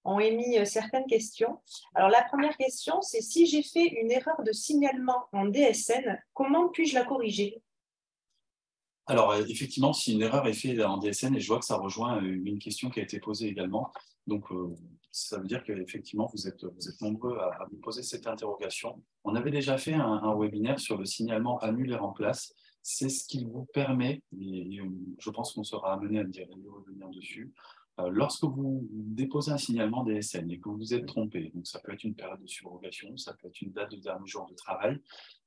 ont émis certaines questions. Alors, la première question, c'est si j'ai fait une erreur de signalement en DSN, comment puis-je la corriger? Alors, effectivement, si une erreur est faite en DSN, et je vois que ça rejoint une question qui a été posée également, donc ça veut dire qu'effectivement, vous êtes nombreux à vous poser cette interrogation. On avait déjà fait un webinaire sur le signalement annule et remplace. C'est ce qui vous permet, et je pense qu'on sera amené à revenir dessus, lorsque vous déposez un signalement DSN et que vous vous êtes trompé, donc ça peut être une période de subrogation, ça peut être une date de dernier jour de travail,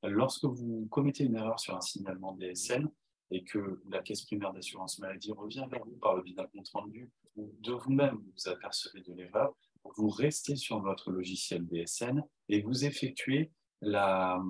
lorsque vous commettez une erreur sur un signalement DSN, et que la caisse primaire d'assurance maladie revient vers vous par le biais d'un compte rendu, ou de vous-même vous apercevez de l'erreur, vous restez sur votre logiciel DSN et vous effectuez la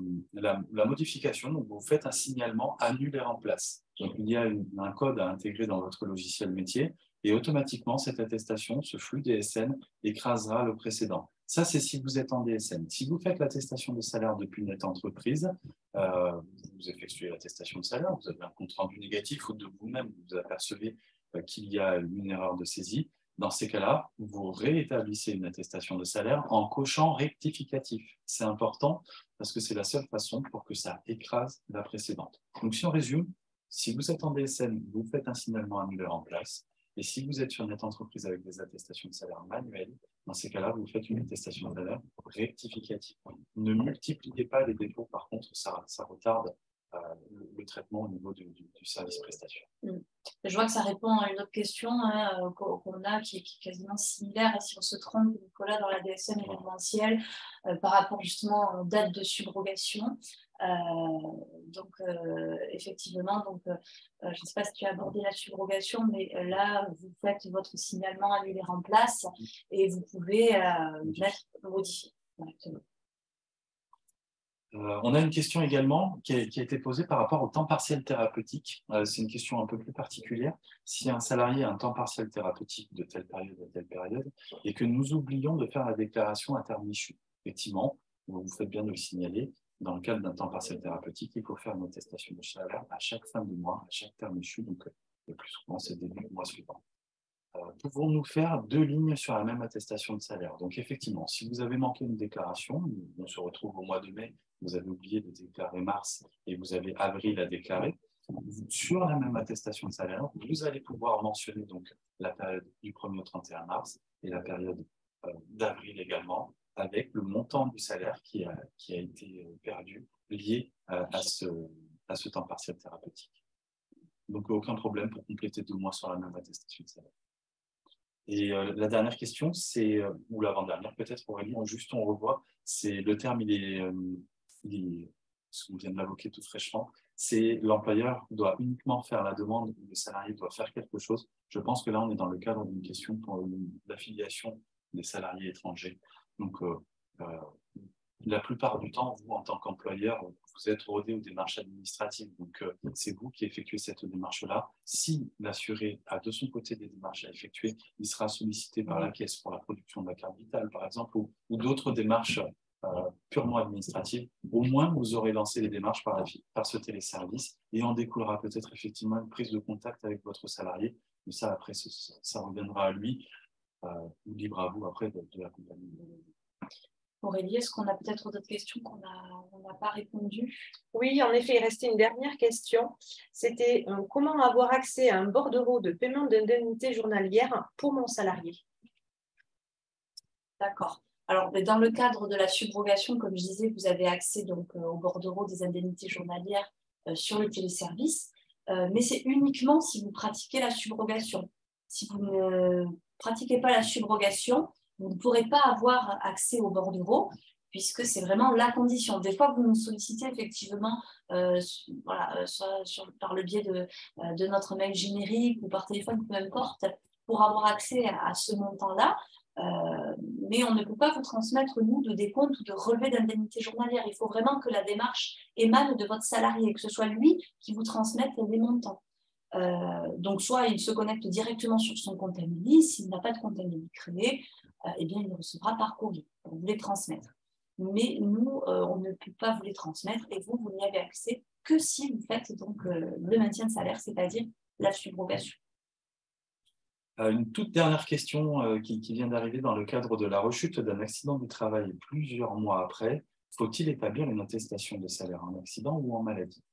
modification. Donc vous faites un signalement annule et remplace. Donc il y a un code à intégrer dans votre logiciel métier et automatiquement cette attestation, ce flux DSN, écrasera le précédent. Ça, c'est si vous êtes en DSN. Si vous faites l'attestation de salaire depuis Net Entreprise, vous effectuez l'attestation de salaire, vous avez un compte rendu négatif ou de vous-même, vous apercevez qu'il y a une erreur de saisie. Dans ces cas-là, vous réétablissez une attestation de salaire en cochant rectificatif. C'est important parce que c'est la seule façon pour que ça écrase la précédente. Donc, si on résume, si vous êtes en DSN, vous faites un signalement annulaire en place. Et si vous êtes sur Net Entreprise avec des attestations de salaire manuelles, dans ces cas-là, vous faites une attestation de salaire rectificative. Ne multipliez pas les défauts, par contre, ça retarde le traitement au niveau du service prestation. Je vois que ça répond à une autre question qu'on a qui est quasiment similaire. Et si on se trompe, Nicolas, dans la DSN événementielle, par rapport justement aux dates de subrogation. Effectivement, je ne sais pas si tu as abordé la subrogation, mais là, vous faites votre signalement annulé en place et vous pouvez modifier. Directement. On a une question également qui a été posée par rapport au temps partiel thérapeutique. C'est une question un peu plus particulière. Si un salarié a un temps partiel thérapeutique de telle période à telle période et que nous oublions de faire la déclaration à terme échu, effectivement, vous faites bien de le signaler, dans le cadre d'un temps partiel thérapeutique, il faut faire une attestation de salaire à chaque fin de mois, à chaque terme échu, donc le plus souvent c'est début du mois suivant. Pouvons-nous faire 2 lignes sur la même attestation de salaire? Donc effectivement, si vous avez manqué une déclaration, on se retrouve au mois de mai, vous avez oublié de déclarer mars et vous avez avril à déclarer, sur la même attestation de salaire, vous allez pouvoir mentionner donc la période du 1er au 31 mars et la période d'avril également, avec le montant du salaire qui a été perdu lié à ce temps partiel thérapeutique. Donc, aucun problème pour compléter 2 mois sur la même attestation de salaire. Et la dernière question, c'est, ou l'avant-dernière peut-être, Aurélie, juste on revoit, c'est le terme, parce qu'on vient de l'évoquer tout fraîchement, c'est l'employeur doit uniquement faire la demande, le salarié doit faire quelque chose. Je pense que là, on est dans le cadre d'une question pour l'affiliation des salariés étrangers. Donc, la plupart du temps, vous, en tant qu'employeur, vous êtes rodé aux démarches administratives. Donc, c'est vous qui effectuez cette démarche-là. Si l'assuré a de son côté des démarches à effectuer, il sera sollicité par la caisse pour la production de la carte vitale, par exemple, ou d'autres démarches purement administratives. Au moins, vous aurez lancé les démarches par ce téléservice et en découlera peut-être effectivement une prise de contact avec votre salarié. Mais ça, après, ça reviendra à lui, libre à vous après de l'accompagner. Aurélie, est-ce qu'on a peut-être d'autres questions qu'on n'a pas répondu? Oui, en effet, il restait une dernière question. C'était comment avoir accès à un bordereau de paiement d'indemnité journalière pour mon salarié? D'accord. Alors, dans le cadre de la subrogation, comme je disais, vous avez accès donc, au bordereau des indemnités journalières sur le téléservice, mais c'est uniquement si vous pratiquez la subrogation. Si vous ne pratiquez pas la subrogation, vous ne pourrez pas avoir accès au bordereau, puisque c'est vraiment la condition. Des fois, vous nous sollicitez effectivement, soit par le biais de notre mail générique ou par téléphone, peu importe, pour avoir accès à ce montant-là. Mais on ne peut pas vous transmettre, nous, de décompte ou de relevé d'indemnité journalière. Il faut vraiment que la démarche émane de votre salarié, que ce soit lui qui vous transmette les montants. Donc, soit il se connecte directement sur son compte Amélie. S'il n'a pas de compte Amélie créé, eh bien, il le recevra par courrier pour vous les transmettre. Mais nous, on ne peut pas vous les transmettre et vous n'y avez accès que si vous faites donc, le maintien de salaire, c'est-à-dire la subrogation. Une toute dernière question qui vient d'arriver dans le cadre de la rechute d'un accident du travail plusieurs mois après. Faut-il établir une attestation de salaire en accident ou en maladie?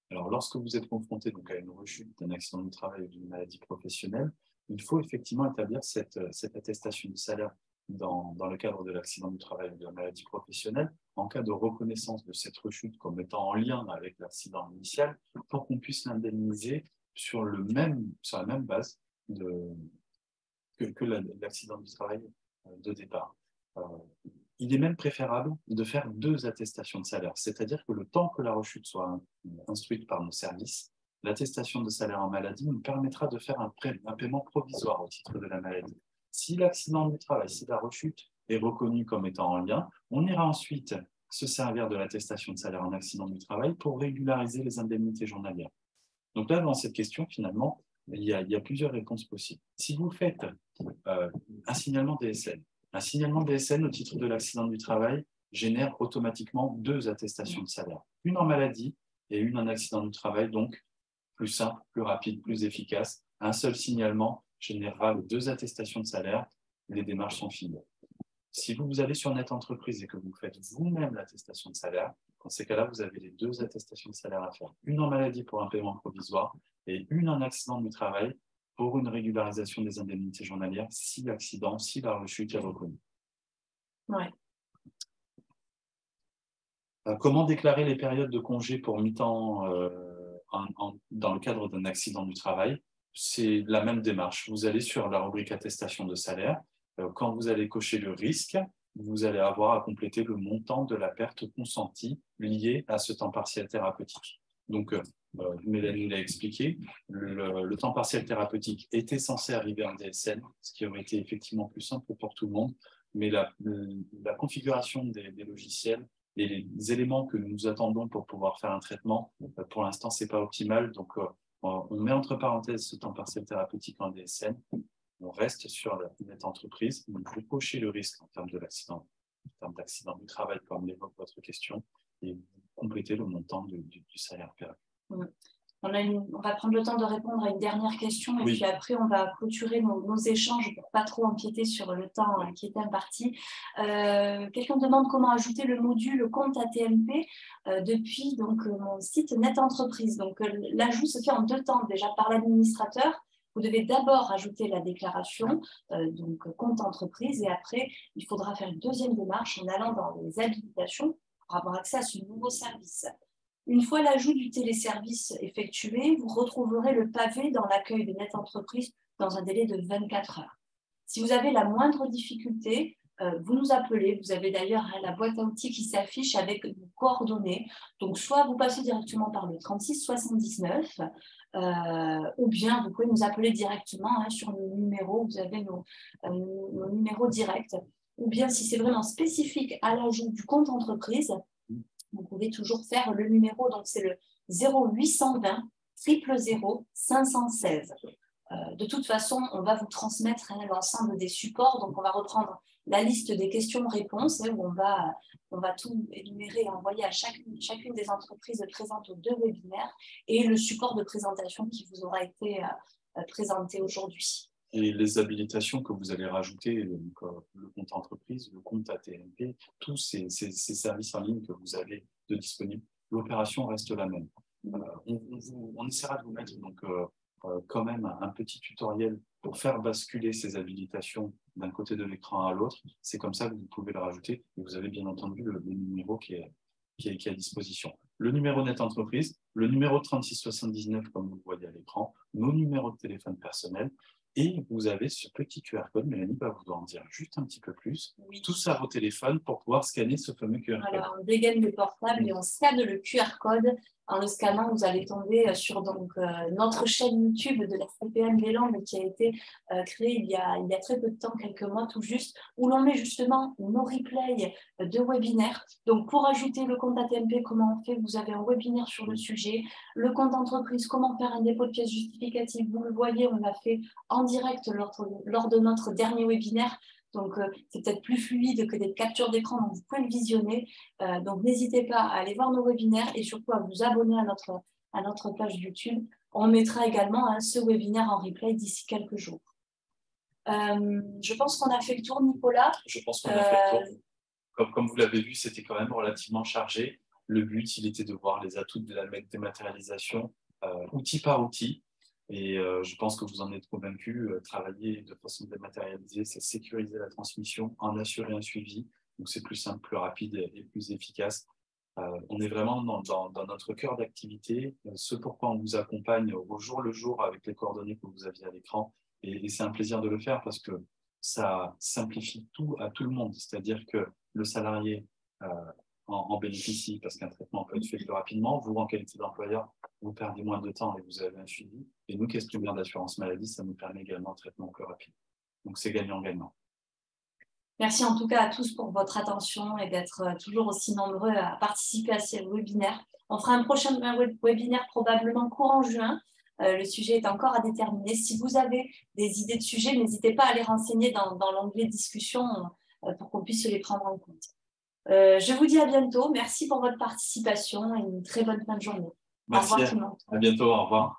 Alors, lorsque vous êtes confronté donc, à une rechute d'un accident du travail ou d'une maladie professionnelle, il faut effectivement établir cette attestation de salaire dans le cadre de l'accident du travail ou de la maladie professionnelle, en cas de reconnaissance de cette rechute comme étant en lien avec l'accident initial, pour qu'on puisse l'indemniser sur la même base que l'accident du travail de départ. Il est même préférable de faire 2 attestations de salaire, c'est-à-dire que le temps que la rechute soit instruite par nos services, l'attestation de salaire en maladie nous permettra de faire un paiement provisoire au titre de la maladie. Si l'accident du travail, si la rechute est reconnue comme étant en lien, on ira ensuite se servir de l'attestation de salaire en accident du travail pour régulariser les indemnités journalières. Donc là, dans cette question, finalement, il y a plusieurs réponses possibles. Si vous faites un signalement DSN, un signalement DSN au titre de l'accident du travail génère automatiquement 2 attestations de salaire. Une en maladie et une en accident du travail, donc plus simple, plus rapide, plus efficace. Un seul signalement générera 2 attestations de salaire. Les démarches sont finies. Si vous allez sur Net Entreprise et que vous faites vous-même l'attestation de salaire, dans ces cas-là, vous avez les 2 attestations de salaire à faire. Une en maladie pour un paiement provisoire et une en accident du travail pour une régularisation des indemnités journalières si l'accident, si la rechute est reconnue. Ouais. Comment déclarer les périodes de congé pour mi-temps dans le cadre d'un accident du travail? C'est la même démarche. Vous allez sur la rubrique attestation de salaire. Quand vous allez cocher le risque, vous allez avoir à compléter le montant de la perte consentie liée à ce temps partiel thérapeutique. Donc, Mélanie l'a expliqué, le temps partiel thérapeutique était censé arriver en DSN, ce qui aurait été effectivement plus simple pour tout le monde, mais la configuration des logiciels et les éléments que nous attendons pour pouvoir faire un traitement, pour l'instant, ce n'est pas optimal. Donc, on met entre parenthèses ce temps partiel thérapeutique en DSN. On reste sur la Net Entreprise. Vous cochez le risque en termes d'accident du travail, comme l'évoque votre question, et vous complétez le montant du salaire perçu. On va prendre le temps de répondre à une dernière question et puis après on va clôturer nos échanges pour pas trop empiéter sur le temps qui est imparti. Quelqu'un demande comment ajouter le module compte ATMP depuis donc, mon site Net Entreprise. Donc l'ajout se fait en 2 temps, déjà par l'administrateur. Vous devez d'abord ajouter la déclaration, donc compte entreprise, et après, il faudra faire une 2e démarche en allant dans les habilitations pour avoir accès à ce nouveau service. Une fois l'ajout du téléservice effectué, vous retrouverez le pavé dans l'accueil de Net Entreprise dans un délai de 24 heures. Si vous avez la moindre difficulté, vous nous appelez. Vous avez d'ailleurs la boîte à outils qui s'affiche avec vos coordonnées. Donc, soit vous passez directement par le 36 79, ou bien vous pouvez nous appeler directement sur le numéro. Vous avez nos numéros directs. Ou bien, si c'est vraiment spécifique à l'ajout du compte entreprise, vous pouvez toujours faire le numéro. Donc, c'est le 0820 000 516. De toute façon, on va vous transmettre l'ensemble des supports. Donc, on va reprendre la liste des questions-réponses où on va tout énumérer et envoyer à chacune des entreprises présentes aux 2 webinaires et le support de présentation qui vous aura été présenté aujourd'hui. Et les habilitations que vous allez rajouter, donc, le compte entreprise, le compte ATMP, tous ces services en ligne que vous avez de disponibles, l'opération reste la même. On essaiera de vous mettre donc, quand même un petit tutoriel pour faire basculer ces habilitations d'un côté de l'écran à l'autre. C'est comme ça que vous pouvez le rajouter. Et vous avez bien entendu le numéro qui est à disposition. Le numéro Net Entreprise, le numéro 3679 comme vous le voyez à l'écran, nos numéros de téléphone personnel. Et vous avez ce petit QR code, Mélanie va vous en dire juste un petit peu plus, oui. Tout ça à vos téléphones pour pouvoir scanner ce fameux QR code. Alors, on dégaine le portable et on scanne le QR code. En le scannant, vous allez tomber sur notre chaîne YouTube de la CPM des Landes qui a été créée il y a très peu de temps, quelques mois tout juste, où l'on met justement nos replays de webinaires. Donc, pour ajouter le compte ATMP, comment on fait? Vous avez un webinaire sur le sujet. Le compte entreprise, comment faire un dépôt de pièces justificatives. Vous le voyez, on l'a fait en direct lors de notre dernier webinaire. Donc, c'est peut-être plus fluide que des captures d'écran, donc vous pouvez le visionner. Donc, n'hésitez pas à aller voir nos webinaires et surtout à vous abonner à notre page YouTube. On mettra également ce webinaire en replay d'ici quelques jours. Je pense qu'on a fait le tour, Nicolas. Je pense qu'on a fait le tour. Comme vous l'avez vu, c'était quand même relativement chargé. Le but, il était de voir les atouts de la dématérialisation, outil par outil. Et je pense que vous en êtes convaincus, travailler de façon dématérialisée, c'est sécuriser la transmission, en assurer un suivi. Donc, c'est plus simple, plus rapide et plus efficace. On est vraiment dans notre cœur d'activité, ce pourquoi on vous accompagne au jour le jour avec les coordonnées que vous aviez à l'écran. Et c'est un plaisir de le faire parce que ça simplifie tout à tout le monde. C'est-à-dire que le salarié en bénéficie parce qu'un traitement peut être fait plus rapidement. Vous, en qualité d'employeur, vous perdez moins de temps et vous avez un suivi. Et nous, questionnaire d'assurance maladie, ça nous permet également un traitement plus rapide. Donc, c'est gagnant-gagnant. Merci en tout cas à tous pour votre attention et d'être toujours aussi nombreux à participer à ces webinaires. On fera un prochain webinaire probablement courant juin. Le sujet est encore à déterminer. Si vous avez des idées de sujets, n'hésitez pas à les renseigner dans l'onglet discussion pour qu'on puisse les prendre en compte. Je vous dis à bientôt. Merci pour votre participation et une très bonne fin de journée. Merci. Au revoir tout le monde. À bientôt. Au revoir.